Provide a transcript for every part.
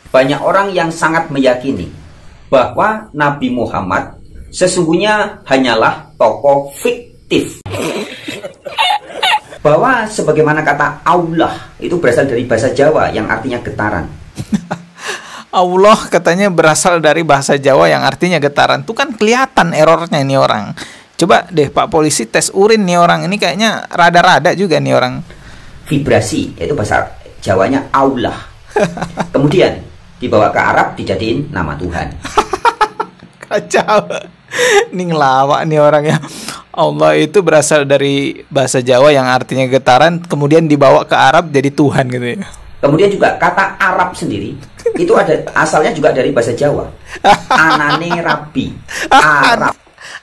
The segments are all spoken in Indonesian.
Banyak orang yang sangat meyakini bahwa Nabi Muhammad sesungguhnya hanyalah tokoh fiktif. Bahwa sebagaimana kata Allah itu berasal dari bahasa Jawa yang artinya getaran. Allah katanya berasal dari bahasa Jawa yang artinya getaran. Tuh kan kelihatan errornya ini orang. Coba deh Pak Polisi tes urin nih orang. Ini kayaknya rada-rada juga nih orang. Vibrasi, yaitu bahasa Jawanya Allah. Kemudian dibawa ke Arab dijadiin nama Tuhan. Kacau. Ini ngelawak nih orang ya. Allah itu berasal dari bahasa Jawa yang artinya getaran, kemudian dibawa ke Arab jadi Tuhan gitu ya. Kemudian juga kata Arab sendiri itu ada asalnya juga dari bahasa Jawa. Anane rabi. Arab.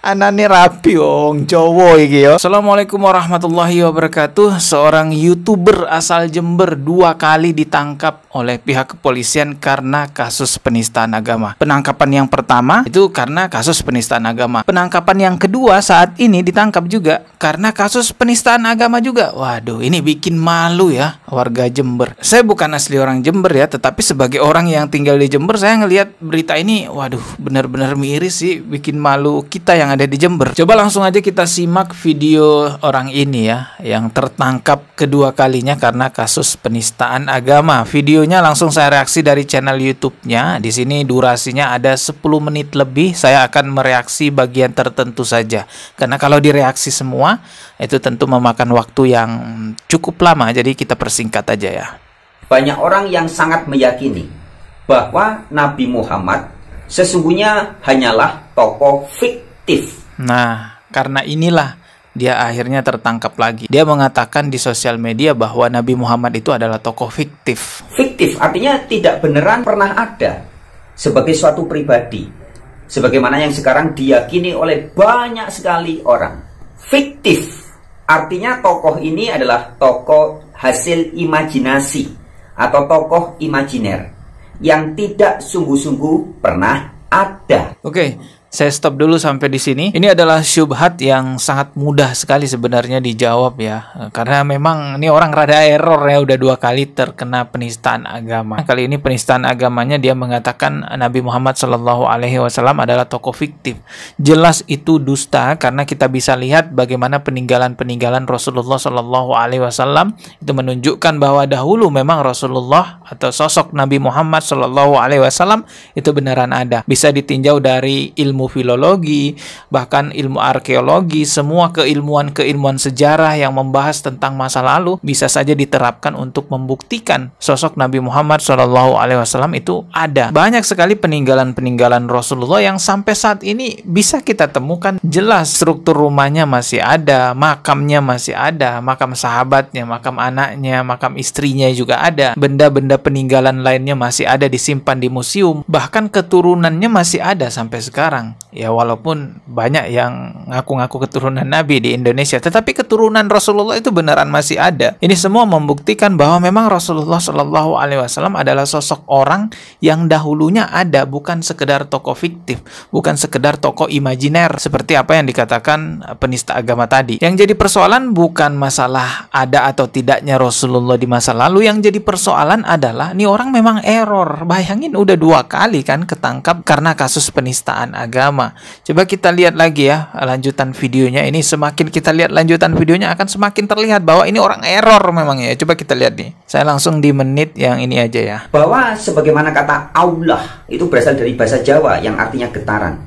Anane rapi wong Jawa iki ya. Assalamualaikum warahmatullahi wabarakatuh. Seorang YouTuber asal Jember 2 kali ditangkap oleh pihak kepolisian karena kasus penistaan agama. Penangkapan yang pertama itu karena kasus penistaan agama. Penangkapan yang kedua saat ini ditangkap juga karena kasus penistaan agama juga. Waduh, ini bikin malu ya warga Jember. Saya bukan asli orang Jember ya, tetapi sebagai orang yang tinggal di Jember, saya ngelihat berita ini, waduh, benar-benar miris sih, bikin malu kita yang ada di Jember. Coba langsung aja kita simak video orang ini ya, yang tertangkap kedua kalinya karena kasus penistaan agama. Videonya langsung saya reaksi dari channel YouTube-nya. Di sini durasinya ada 10 menit lebih. Saya akan mereaksi bagian tertentu saja. Karena kalau direaksi semua, itu tentu memakan waktu yang cukup lama. Jadi kita persingkat aja ya. Banyak orang yang sangat meyakini bahwa Nabi Muhammad sesungguhnya hanyalah tokoh fiktif. Nah, karena inilah dia akhirnya tertangkap lagi. Dia mengatakan di sosial media bahwa Nabi Muhammad itu adalah tokoh fiktif. Fiktif artinya tidak beneran pernah ada sebagai suatu pribadi. Sebagaimana yang sekarang diyakini oleh banyak sekali orang. Fiktif artinya tokoh ini adalah tokoh hasil imajinasi atau tokoh imajiner yang tidak sungguh-sungguh pernah ada. Oke, saya stop dulu sampai di sini. Ini adalah syubhat yang sangat mudah sekali sebenarnya dijawab ya. Karena memang ini orang rada error ya, udah 2 kali terkena penistaan agama. Kali ini penistaan agamanya dia mengatakan Nabi Muhammad SAW adalah tokoh fiktif. Jelas itu dusta karena kita bisa lihat bagaimana peninggalan-peninggalan Rasulullah SAW itu menunjukkan bahwa dahulu memang Rasulullah atau sosok Nabi Muhammad SAW itu beneran ada. Bisa ditinjau dari ilmu filologi, bahkan ilmu arkeologi, semua keilmuan-keilmuan sejarah yang membahas tentang masa lalu bisa saja diterapkan untuk membuktikan sosok Nabi Muhammad SAW itu ada. Banyak sekali peninggalan-peninggalan Rasulullah yang sampai saat ini bisa kita temukan jelas. Struktur rumahnya masih ada, makamnya masih ada, makam sahabatnya, makam anaknya, makam istrinya juga ada. Benda-benda peninggalan lainnya masih ada disimpan di museum, bahkan keturunannya masih ada sampai sekarang. Ya walaupun banyak yang ngaku-ngaku keturunan Nabi di Indonesia, tetapi keturunan Rasulullah itu beneran masih ada. Ini semua membuktikan bahwa memang Rasulullah SAW adalah sosok orang yang dahulunya ada, bukan sekedar tokoh fiktif, bukan sekedar tokoh imajiner seperti apa yang dikatakan penista agama tadi. Yang jadi persoalan bukan masalah ada atau tidaknya Rasulullah di masa lalu. Yang jadi persoalan adalah nih orang memang error. Bayangin udah 2 kali kan ketangkap karena kasus penistaan agama. Coba kita lihat lagi ya lanjutan videonya. Ini semakin kita lihat lanjutan videonya akan semakin terlihat bahwa ini orang error memang ya. Coba kita lihat nih. Saya langsung di menit yang ini aja ya. Bahwa sebagaimana kata Allah itu berasal dari bahasa Jawa yang artinya getaran.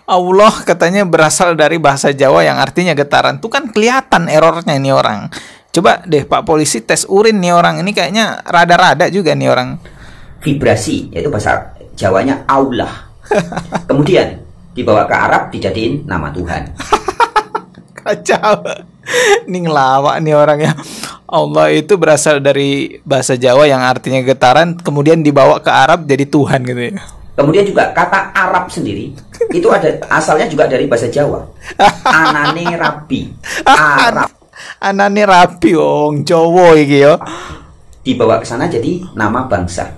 Allah katanya berasal dari bahasa Jawa yang artinya getaran. Tuh kan kelihatan errornya ini orang. Coba deh Pak Polisi tes urin nih orang. Ini kayaknya rada-rada juga nih orang. Vibrasi, yaitu bahasa Jawanya Allah. Kemudian dibawa ke Arab dijadiin nama Tuhan. Kacau. Ini ngelawak nih orang ya. Allah itu berasal dari bahasa Jawa yang artinya getaran, kemudian dibawa ke Arab jadi Tuhan gitu ya. Kemudian juga kata Arab sendiri itu ada asalnya juga dari bahasa Jawa. Anane rabi. Arab. Anane rabi wong Jawa iki ya. Dibawa ke sana jadi nama bangsa.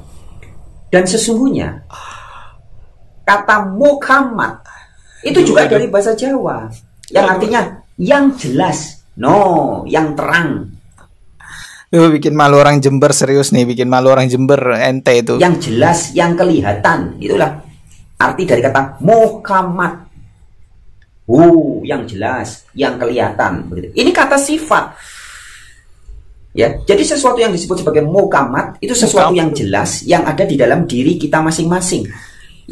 Dan sesungguhnya kata Muhammad itu juga dari bahasa Jawa yang artinya yang jelas, yang terang. Bikin malu orang Jember, serius nih, bikin malu orang Jember ente itu. Yang jelas, yang kelihatan, itulah arti dari kata Muhammad. Yang jelas, yang kelihatan. Begitu. Ini kata sifat. Ya, jadi sesuatu yang disebut sebagai Muhammad itu sesuatu yang jelas, yang ada di dalam diri kita masing-masing,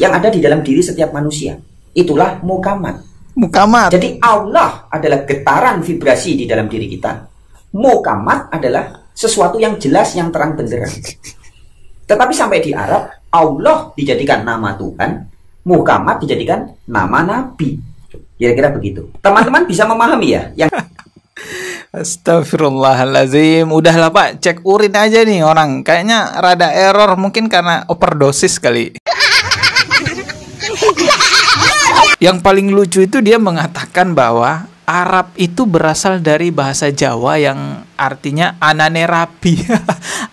yang ada di dalam diri setiap manusia. Itulah Muhammad. Muhammad. Jadi Allah adalah getaran vibrasi di dalam diri kita. Muhammad adalah sesuatu yang jelas, yang terang benderang. Tetapi sampai di Arab, Allah dijadikan nama Tuhan, Muhammad dijadikan nama Nabi. Kira-kira begitu. Teman-teman bisa memahami ya? Astagfirullahaladzim. Udahlah Pak, cek urin aja nih orang. Kayaknya rada error, mungkin karena overdosis kali. Yang paling lucu itu dia mengatakan bahwa Arab itu berasal dari bahasa Jawa yang artinya anane rabi.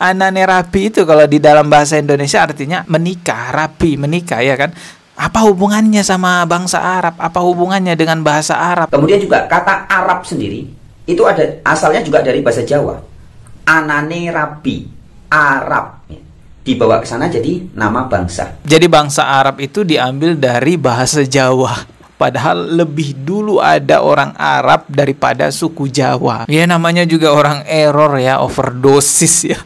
Anane rabi itu kalau di dalam bahasa Indonesia artinya menikah, rabi, menikah ya kan. Apa hubungannya sama bangsa Arab? Apa hubungannya dengan bahasa Arab? Kemudian juga kata Arab sendiri itu ada asalnya juga dari bahasa Jawa. Anane rabi, Arab. Dibawa ke sana jadi nama bangsa. Jadi bangsa Arab itu diambil dari bahasa Jawa. Padahal lebih dulu ada orang Arab daripada suku Jawa. Ya namanya juga orang error ya, overdosis ya.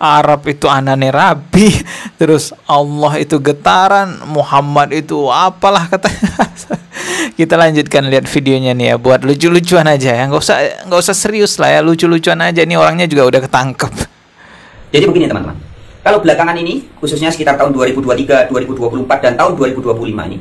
Arab itu anane rabi, terus Allah itu getaran, Muhammad itu apalah katanya. Kita lanjutkan lihat videonya nih ya, buat lucu-lucuan aja ya, nggak usah serius lah ya, lucu-lucuan aja nih, orangnya juga udah ketangkep. Jadi begini teman-teman, kalau belakangan ini khususnya sekitar tahun 2023, 2024 dan tahun 2025 ini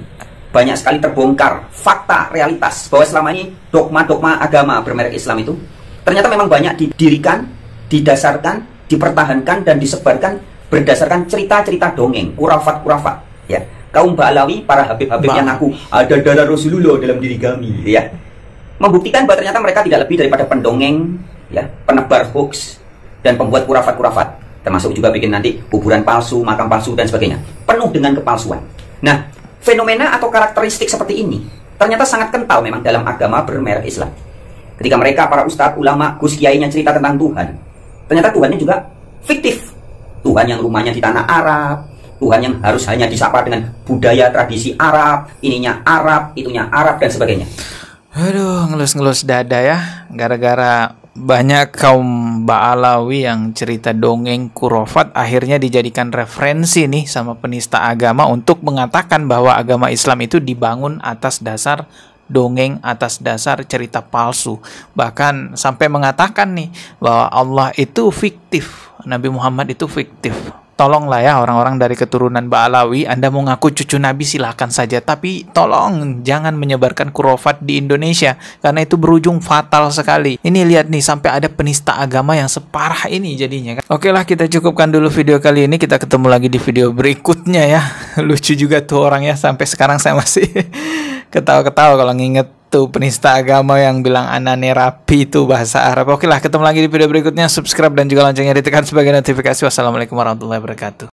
banyak sekali terbongkar fakta realitas bahwa selama ini dogma-dogma agama bermerek Islam itu ternyata memang banyak didirikan, didasarkan, dipertahankan dan disebarkan berdasarkan cerita-cerita dongeng, kurafat-kurafat ya. Kaum Ba'alawi, para habib-habib yang ngaku ada darah Rasulullah dalam diri kami ya, membuktikan bahwa ternyata mereka tidak lebih daripada pendongeng ya, penebar hoax dan pembuat kurafat-kurafat, termasuk juga bikin nanti kuburan palsu, makam palsu dan sebagainya, penuh dengan kepalsuan. Nah, fenomena atau karakteristik seperti ini ternyata sangat kental memang dalam agama bermerek Islam. Ketika mereka, para ustadz, ulama, gus kiainya cerita tentang Tuhan, ternyata Tuhannya juga fiktif. Tuhan yang rumahnya di tanah Arab, Tuhan yang harus hanya disapa dengan budaya tradisi Arab, ininya Arab, itunya Arab dan sebagainya. Aduh, ngelus-ngelus dada ya, gara-gara banyak kaum Ba'alawi yang cerita dongeng kurofat akhirnya dijadikan referensi nih sama penista agama untuk mengatakan bahwa agama Islam itu dibangun atas dasar dongeng, atas dasar cerita palsu. Bahkan sampai mengatakan nih bahwa Allah itu fiktif, Nabi Muhammad itu fiktif. Tolonglah ya orang-orang dari keturunan Ba'alawi, Anda mau ngaku cucu Nabi silahkan saja, tapi tolong jangan menyebarkan kurofat di Indonesia karena itu berujung fatal sekali. Ini lihat nih, sampai ada penista agama yang separah ini jadinya kan. Oke lah, kita cukupkan dulu video kali ini, kita ketemu lagi di video berikutnya ya. Lucu juga tuh orangnya, sampai sekarang saya masih ketawa-ketawa kalau nginget tuh penista agama yang bilang anane rapi itu bahasa Arab. Oke lah, ketemu lagi di video berikutnya. Subscribe dan juga loncengnya ditekan sebagai notifikasi. Wassalamualaikum warahmatullahi wabarakatuh.